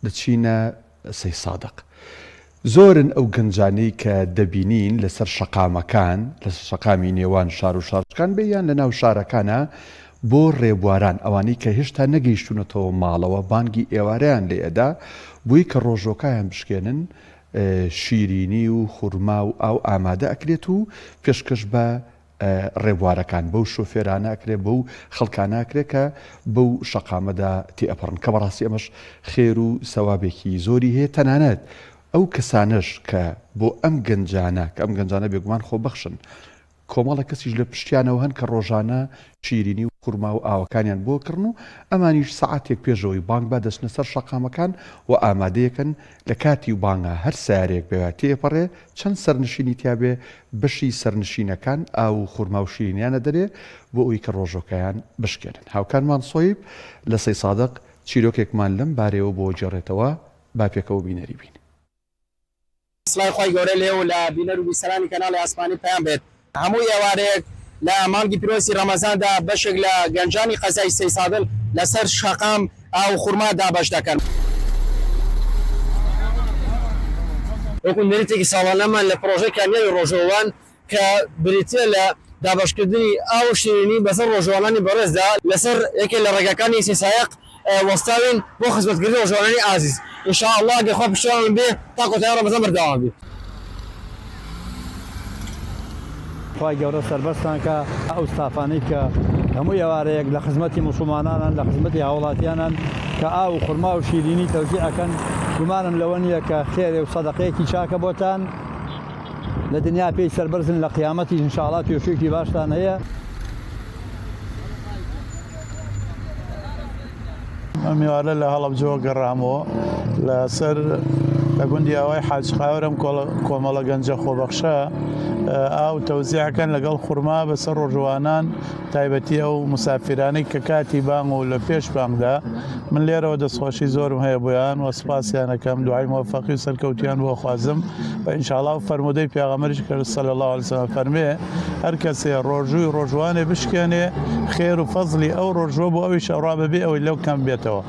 دەچینە سەی سادق. زۆرن ئەو گەنجانەی کە دەبینین لەسەر شەقامەکان لەسەر شەقامی نێوان شار و شارچکان بێیان لە ناو شارەکانە بۆ ڕێبواران ئەوانەی کە هێشتا نەگەیشتونەتەوە ماڵەوە بانگی ئێوارەیان لێ ئەدا بووی کە ڕۆژۆکایان بشکێنن شیرینی و خورما و ئاو ئامادە ئەکرێت و پێشکەش بە ڕێبوارەکان بەو شۆفێرانە ئەکرێت بەو خەڵکانە ئەکرێت کە بەو شەقامەدا تێئەپڕن کە بەڕاستی ئەمەش خێر و سەوابێکی زۆری هەیە. تەنانەت ئەو کەسانش کە بۆ ئەم گەنجانە کە ئەم گەنجانە بێگومان خۆ بەخشن کۆمەڵە کەسیش لە پشتیانەوە هەن کە ڕۆژانە شیرینی و خورما و ئاوەکانیان بۆ کردن و ئەمانیش سەعاتێک پێشەوەی بانگ با دەچنە سەر شەقامەکان و ئامادەیەکەن لە کاتی و بانگە هەر سارێک بێت تێپەڕێ چەند سەرنشینی تیاابێ بەشی سەرنشینەکان ئاو و خورما و شیرینیانە دەرێ بۆ ئەوی کە ڕۆژۆکەیان بشکێنن. هاوکانمان سۆیب لە سەی سادق چیرۆکێکمان لەم بارەوە بۆ جێڕێتەوە با پێکەوە بینەری بین. سڵای خۆی گەورە لێ و لە بینەر و بیسەرانی کەناڵی ئاسمانی پێیان بێت. هەموو ئێوارەیەک لە مانگی پیرۆزی ڕەمەزاندا بەشێک لە گەنجانی قەزای سەی سادڵ لەسەر شەقام ئاو خوورما دابەش دەکەن. وەکو نەریتێکی ساڵانەمان لە پرۆژەی کامیابی ڕۆژەوان کە بریتە لە دابەشکردنی ئاو شیرینی بەسەر ڕۆژەوانانی بەڕێزدا لەسەر یەکێک لە ڕێگەکانی سێسایق وەستاوین بۆ خزمەتکردنی ڕۆژەوانانی ئازیز. ئینشاءالله ئەگەر خوا پشتیوانمان بێ تا کۆتایی ڕەمەزان بەردەوام بێت. خی گەورە سەربەستان کە ئەو ستافانەی کە هەموو ئێوارەیەک لە خزمەتی موسڵمانانن لە خزمەتی هاوڵاتیانن کە ئاو خورما و شیرینی تەوزیع ئەکەن گومانم لەوە نییە کە خێرێ و سەدەقەیەکی چاکە بۆتان لە دنیا پێی سەربەرزن لە قیامەتی ئینشاءڵڵا توێشێکی باشتان هەیە. ئەم میوارە لە هەڵەبجەوە گەڕامەوە لەسەر لە گوندی ئەوەی حاجقاورم کۆمەڵە گەنجە خۆبەخشە ئاو تەوزیعەکەن لەگەڵ خورما بەسەر ڕۆژوانان تایبەتی ئەو مسافرانەی کە کاتی بانگ و لە پێش بانگدا من لێرەوە دەستخۆشی زۆرم هەیە بۆیان و سپاسیانەکەم دوعای موفەقی و سەرکەوتیان بۆ خوازم بە ئینشاءڵڵا و فەرمودەی پێغەمبەریش کرد صلی الله علیه وسلم فەرمێ هەر کەسێ ڕۆژووی ڕۆژوانێ بشکێنێ خێر و فەزلی ئەو ڕۆژوە بۆ ئەویش ئەوڕا بەبێ ئەوەی لەو کەم بێتەوە.